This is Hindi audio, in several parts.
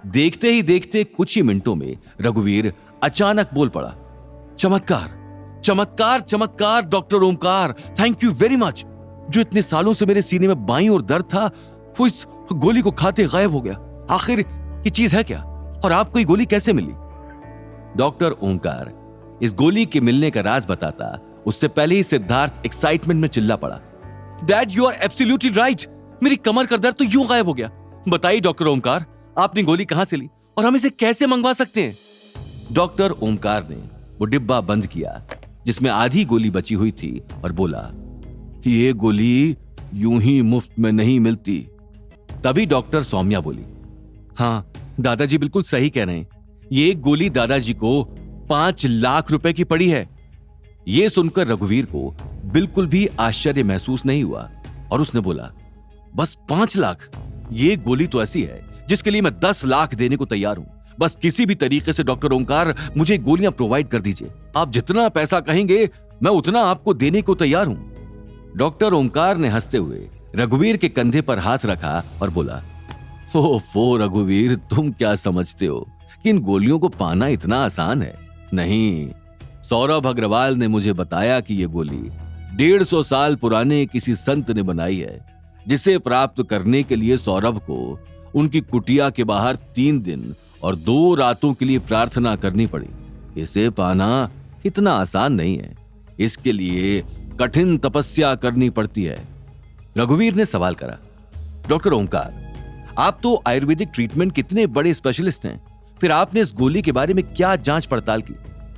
देखते ही देखते कुछ ही मिनटों में रघुवीर अचानक बोल पड़ा, चमत्कार चमत्कार चमत्कार doctor Omkar, thank you very much. जो इतने सालों से मेरे सीने में बाईं ओर दर्द था वो इस गोली को खाते गायब हो गया। आखिर ये चीज है क्या और आपको ये गोली कैसे मिली? डॉक्टर ओमकार इस गोली के मिलने का राज बताता उससे पहले ही सिद्धार्थ एक्साइटमेंट में चिल्ला पड़ा, dad you are absolutely right, मेरी कमर का दर्द तो यूं गायब हो गया। बताइए डॉक्टर ओमकार, आपने गोली कहां से ली और हम इसे कैसे मंगवा सकते हैं? डॉक्टर ओमकार ने वो डिब्बा बंद किया जिसमें आधी गोली बची हुई थी और बोला, ये गोली यूं ही मुफ्त में नहीं मिलती। तभी डॉक्टर सौम्या बोली, हाँ दादाजी बिल्कुल सही कह रहे हैं, ये गोली दादाजी को 5 लाख रुपए की पड़ी है। यह सुनकर रघुवीर को बिल्कुल भी आश्चर्य महसूस नहीं हुआ और उसने बोला, बस 5 लाख? ये गोली तो ऐसी है जिसके लिए मैं 10 लाख देने को तैयार हूं। बस किसी भी तरीके से डॉक्टर ओमकार मुझे गोलियां प्रोवाइड कर दीजिए। आप जितना पैसा कहेंगे मैं उतना आपको देने को तैयार हूं। डॉक्टर ओमकार ने हंसते हुए रघुवीर के कंधे पर हाथ रखा और बोला, ओ रघुवीर, तुम क्या समझते हो कि इन गोलियों को पाना इतना आसान है? नहीं, सौरभ अग्रवाल ने मुझे बताया कि यह गोली 150 साल पुराने किसी संत ने बनाई है, जिसे प्राप्त करने के लिए सौरभ को उनकी कुटिया के बाहर 3 दिन और 2 रातों के लिए प्रार्थना करनी पड़ी। इसे पाना इतना आसान नहीं है, इसके लिए कठिन तपस्या करनी पड़ती है। रघुवीर ने सवाल करा, डॉक्टर ओमकार, आप तो आयुर्वेदिक ट्रीटमेंट कितने बड़े स्पेशलिस्ट हैं, फिर आपने इस गोली के बारे में क्या जांच पड़ताल की?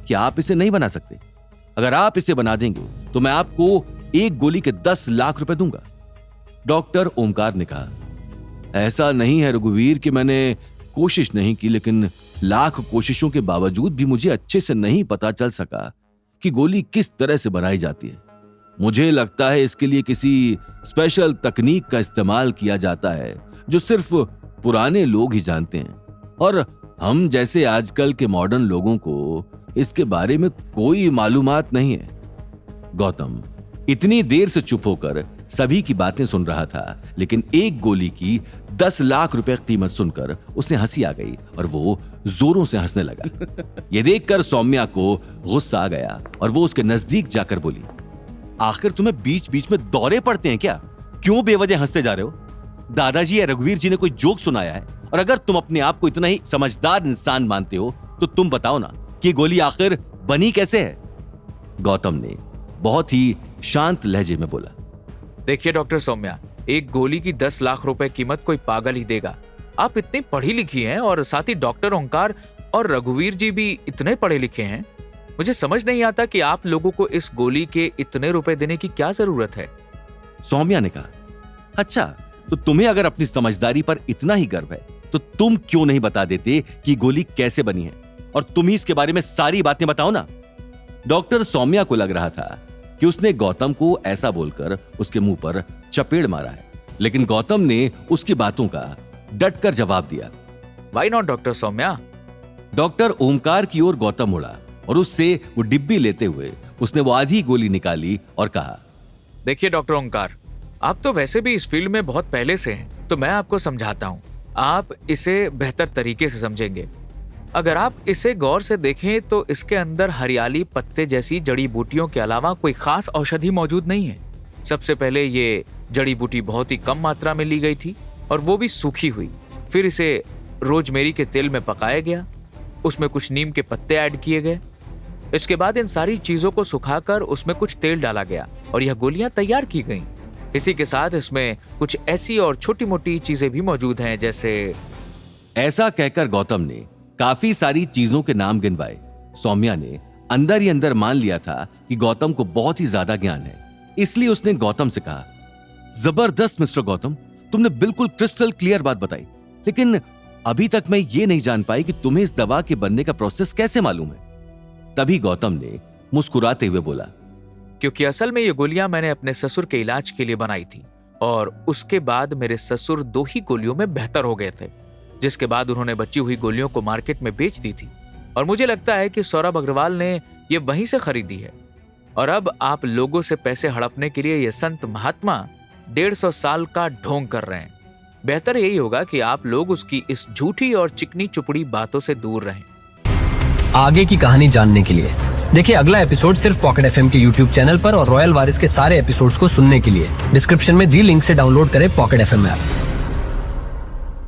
क्या आप इसे नहीं बना सकते? अगर आप इसे बना देंगे तो मैं आपको एक गोली के 10 लाख रुपए दूंगा। डॉक्टर ओमकार ने कहा, ऐसा नहीं है रघुवीर कि मैंने कोशिश नहीं की, लेकिन लाख कोशिशों के बावजूद भी मुझे अच्छे से नहीं पता चल सका कि गोली किस तरह से बनाई जाती है। मुझे लगता है इसके लिए किसी स्पेशल तकनीक का इस्तेमाल किया जाता है जो सिर्फ पुराने लोग ही जानते हैं, और हम जैसे आजकल के मॉडर्न लोगों को इसके बारे में कोई मालूमात नहीं है। गौतम इतनी देर से चुप होकर सभी की बातें सुन रहा था, लेकिन एक गोली की 10 लाख रुपए कीमत सुनकर उसे हंसी आ गई और वो जोरों से हंसने लगा। यह देखकर सौम्या को गुस्सा आ गया और वो उसके नजदीक जाकर बोली, आखिर तुम्हें बीच बीच में दौरे पड़ते हैं क्या? क्यों बेवजह हंसते जा रहे हो? दादाजी या रघुवीर जी ने कोई जोक सुनाया है? और अगर तुम अपने आप को इतना ही समझदार इंसान मानते हो तो तुम बताओ ना कि गोली आखिर बनी कैसे है? गौतम ने बहुत ही शांत लहजे में बोला, देखिए डॉक्टर सौम्या, एक गोली की 10 लाख रुपए कीमत कोई पागल ही देगा। आप इतनी पढ़ी लिखी हैं और साथ ही डॉक्टर ओंकार और रघुवीर जी भी इतने पढ़े लिखे हैं, मुझे समझ नहीं आता कि आप लोगों को इस गोली के इतने रुपए देने की क्या जरूरत है। सौम्या ने कहा, अच्छा तो तुम्हें अगर अपनी समझदारी पर इतना ही गर्व है तो तुम क्यों नहीं बता देते कि गोली कैसे बनी है, और तुम ही इसके बारे में सारी बातें बताओ ना। डॉक्टर सौम्या को लग रहा था कि उसने गौतम को ऐसा बोलकर उसके मुंह पर चपेड़ मारा है, लेकिन गौतम ने उसकी बातों का डटकर जवाब दिया, why not doctor Saumya. Doctor Omkar की ओर गौतम मुड़ा और उससे वो डिब्बी लेते हुए उसने वो आधी गोली निकाली और कहा, देखिए डॉक्टर ओंकार, आप तो वैसे भी इस फील्ड में बहुत पहले से हैं, तो मैं आपको समझाता हूँ, आप इसे बेहतर तरीके से समझेंगे। अगर आप इसे गौर से देखें तो इसके अंदर हरियाली पत्ते जैसी जड़ी बूटियों के अलावा कोई खास औषधि मौजूद नहीं है। सबसे पहले ये जड़ी बूटी बहुत ही कम मात्रा में ली गई थी और वो भी सूखी हुई। फिर इसे रोजमेरी के तेल में पकाया गया, उसमें कुछ नीम के पत्ते ऐड किए गए। इसके बाद इन सारी चीजों को सुखाकर उसमें कुछ तेल डाला गया और यह गोलियां तैयार की गईं। इसी के साथ इसमें कुछ ऐसी और छोटी मोटी चीजें भी मौजूद हैं, जैसे। ऐसा कहकर गौतम ने काफी सारी चीजों के नाम गिनवाए। सौम्या ने अंदर ही अंदर मान लिया था कि गौतम को बहुत ही ज्यादा ज्ञान है, इसलिए उसने गौतम से कहा, जबरदस्त मिस्टर गौतम, तुमने बिल्कुल क्रिस्टल क्लियर बात बताई, लेकिन अभी तक मैं ये नहीं जान पाई कि तुम्हें इस दवा के बनने का प्रोसेस कैसे मालूम है। तभी गौतम ने मुस्कुराते हुए बोला, क्योंकि असल में ये गोलियां मैंने अपने ससुर के इलाज के लिए बनाई थी और उसके बाद मेरे ससुर 2 ही गोलियों में बेहतर हो गए थे, जिसके बाद उन्होंने बची हुई गोलियों को मार्केट में बेच दी थी और मुझे लगता है कि सौरभ अग्रवाल ने ये वहीं से खरीदी है। और अब आप लोगों से पैसे हड़पने के लिए ये संत महात्मा 150 साल का ढोंग कर रहे हैं। बेहतर यही होगा कि आप लोग उसकी इस झूठी और चिकनी चुपड़ी बातों से दूर रहें। आगे की कहानी जानने के लिए देखिए अगला एपिसोड सिर्फ पॉकेट एफएम के यूट्यूब चैनल पर और रॉयल वारिस के सारे एपिसोड्स को सुनने के लिए डिस्क्रिप्शन में दी लिंक से डाउनलोड करें पॉकेट एफएम ऐप।